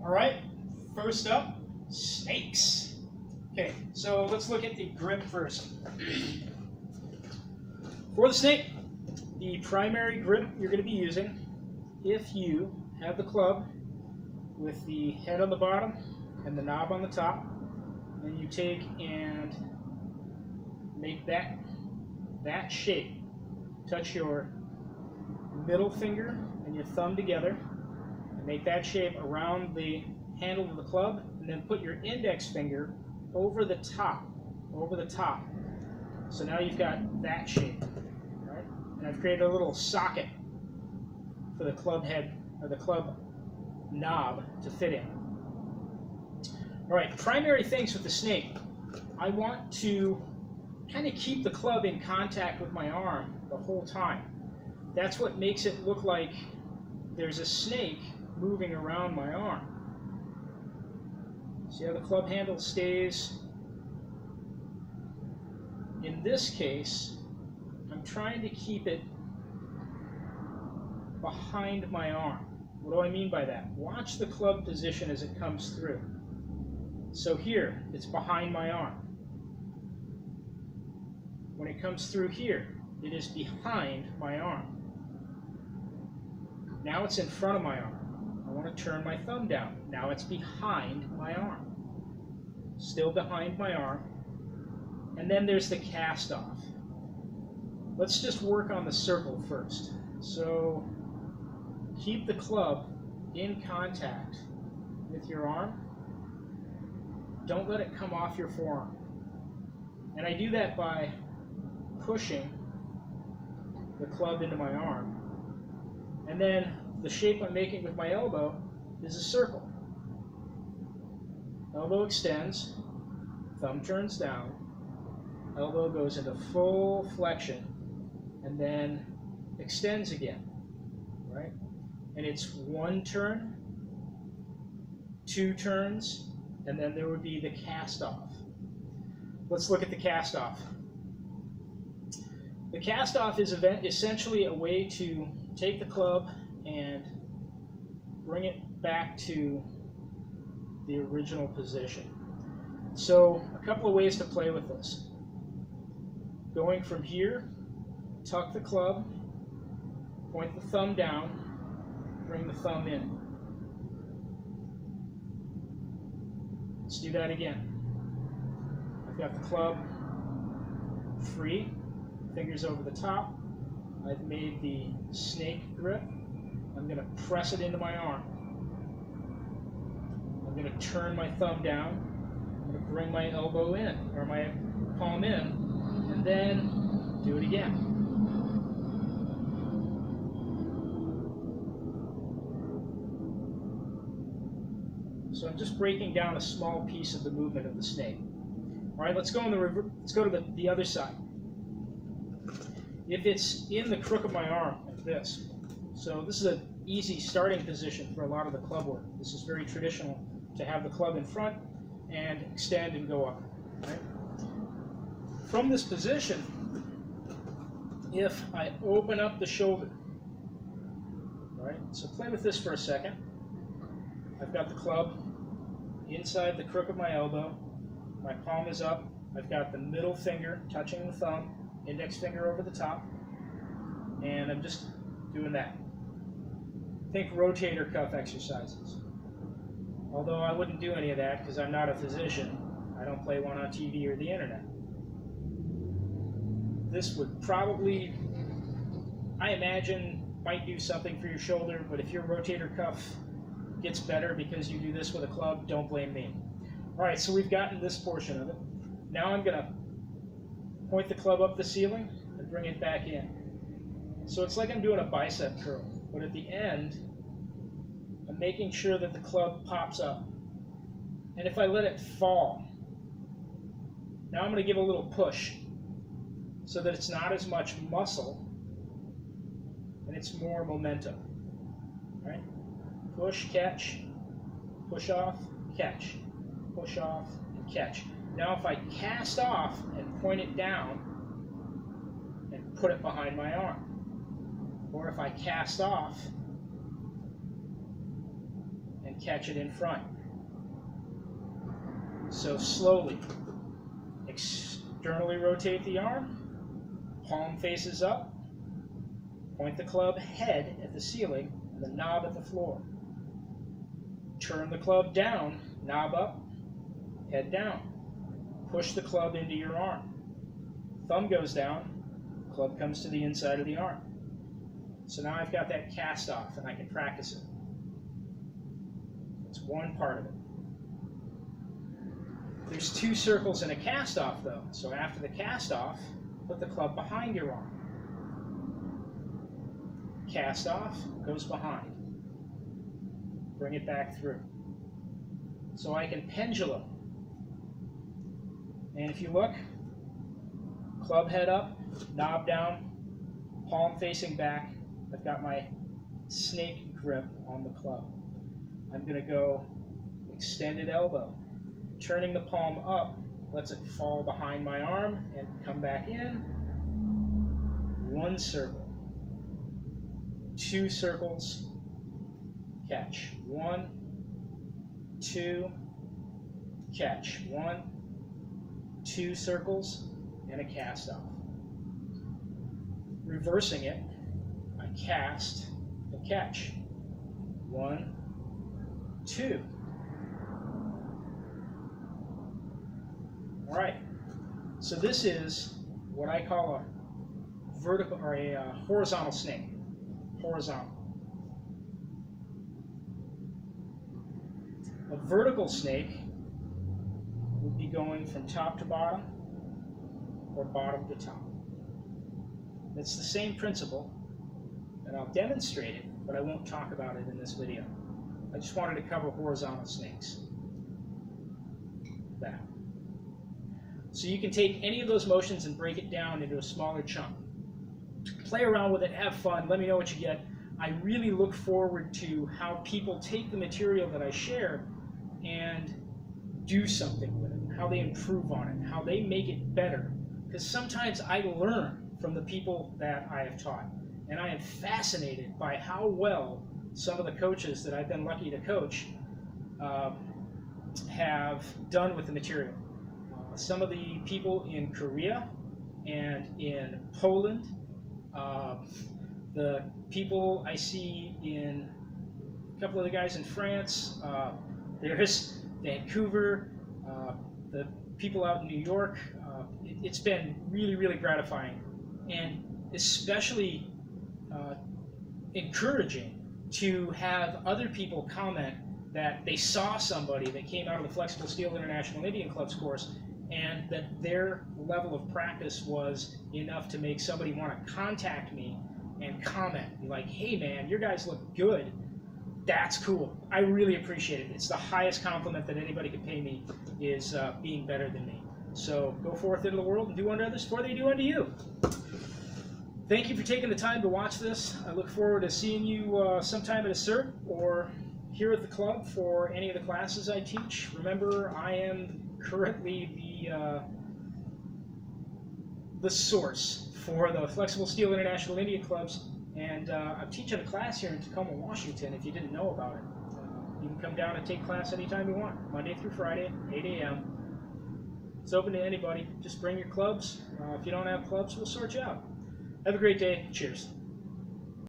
All right, first up, snakes. Okay, so let's look at the grip first. For the snake, the primary grip you're going to be using, if you have the club with the head on the bottom and the knob on the top, then you take and make that shape. Touch your middle finger and your thumb together and make that shape around the handle of the club, and then put your index finger over the top. So now you've got that shape, right? And I've created a little socket for the club head or the club knob to fit in. All right, primary things with the snake. I want to kind of keep the club in contact with my arm the whole time. That's what makes it look like there's a snake moving around my arm. See how the club handle stays? In this case, I'm trying to keep it behind my arm. What do I mean by that? Watch the club position as it comes through. So here, it's behind my arm. When it comes through here, it is behind my arm. Now it's in front of my arm. I want to turn my thumb down. Now it's behind my arm. Still behind my arm. And then there's the cast off. Let's just work on the circle first. So keep the club in contact with your arm. Don't let it come off your forearm. And I do that by pushing the club into my arm. And then the shape I'm making with my elbow is a circle. Elbow extends, thumb turns down, elbow goes into full flexion, and then extends again, right? And it's one turn, two turns, and then there would be the cast off. Let's look at the cast off. The cast off is essentially a way to take the club and bring it back to the original position. So a couple of ways to play with this. Going from here, tuck the club, point the thumb down, bring the thumb in. Let's do that again. I've got the club free, fingers over the top. I've made the snake grip. I'm going to press it into my arm. I'm going to turn my thumb down. I'm going to bring my elbow in, or my palm in, and then do it again. So I'm just breaking down a small piece of the movement of the snake. All right, let's go to the other side. If it's in the crook of my arm, like this, so this is an easy starting position for a lot of the club work. This is very traditional to have the club in front and extend and go up. Right? From this position, if I open up the shoulder, right? So play with this for a second. I've got the club inside the crook of my elbow. My palm is up. I've got the middle finger touching the thumb, index finger over the top, and I'm just doing that. Think rotator cuff exercises. Although I wouldn't do any of that because I'm not a physician. I don't play one on TV or the internet. This would probably, I imagine, might do something for your shoulder, but if your rotator cuff gets better because you do this with a club, don't blame me. All right, so we've gotten this portion of it. Now I'm going to point the club up the ceiling and bring it back in. So it's like I'm doing a bicep curl, but at the end, I'm making sure that the club pops up. And if I let it fall, now I'm going to give a little push so that it's not as much muscle and it's more momentum. All right? Push, catch, push off, catch, push off, and catch. Now if I cast off and point it down and put it behind my arm, or if I cast off and catch it in front. So slowly, externally rotate the arm, palm faces up, point the club head at the ceiling and the knob at the floor. Turn the club down, knob up, head down. Push the club into your arm. Thumb goes down, club comes to the inside of the arm. So now I've got that cast off and I can practice it. It's one part of it. There's two circles in a cast off though. So after the cast off, put the club behind your arm. Cast off, goes behind. Bring it back through. So I can pendulum. And if you look, club head up, knob down, palm facing back. I've got my snake grip on the club. I'm going to go extended elbow. Turning the palm up lets it fall behind my arm and come back in. One circle. Two circles. Catch. 1, 2, catch. 1, 2 circles, and a cast off. Reversing it, I cast and catch. 1, 2. All right. So this is what I call a vertical or a horizontal snake. Horizontal. A vertical snake would be going from top to bottom or bottom to top. It's the same principle, and I'll demonstrate it, but I won't talk about it in this video. I just wanted to cover horizontal snakes. That. So you can take any of those motions and break it down into a smaller chunk. Play around with it, have fun, let me know what you get. I really look forward to how people take the material that I share and do something with it, how they improve on it, how they make it better. Because sometimes I learn from the people that I have taught, and I am fascinated by how well some of the coaches that I've been lucky to coach have done with the material. Some of the people in Korea and in Poland, the people I see in a couple of the guys in France, there's Vancouver, the people out in New York. It's been really, really gratifying and especially encouraging to have other people comment that they saw somebody that came out of the Flexible Steel International Indian Clubs course and that their level of practice was enough to make somebody want to contact me and comment. Be like, hey man, your guys look good. That's cool. I really appreciate it. It's the highest compliment that anybody could pay me is being better than me. So go forth into the world and do unto others before they do unto you. Thank you for taking the time to watch this. I look forward to seeing you sometime at a CERT or here at the club for any of the classes I teach. Remember, I am currently the source for the Flexible Steel International Indian Clubs, and I'm teaching a class here in Tacoma, Washington, if you didn't know about it. You can come down and take class anytime you want, Monday through Friday, 8 a.m. It's open to anybody. Just bring your clubs. If you don't have clubs, we'll sort you out. Have a great day. Cheers.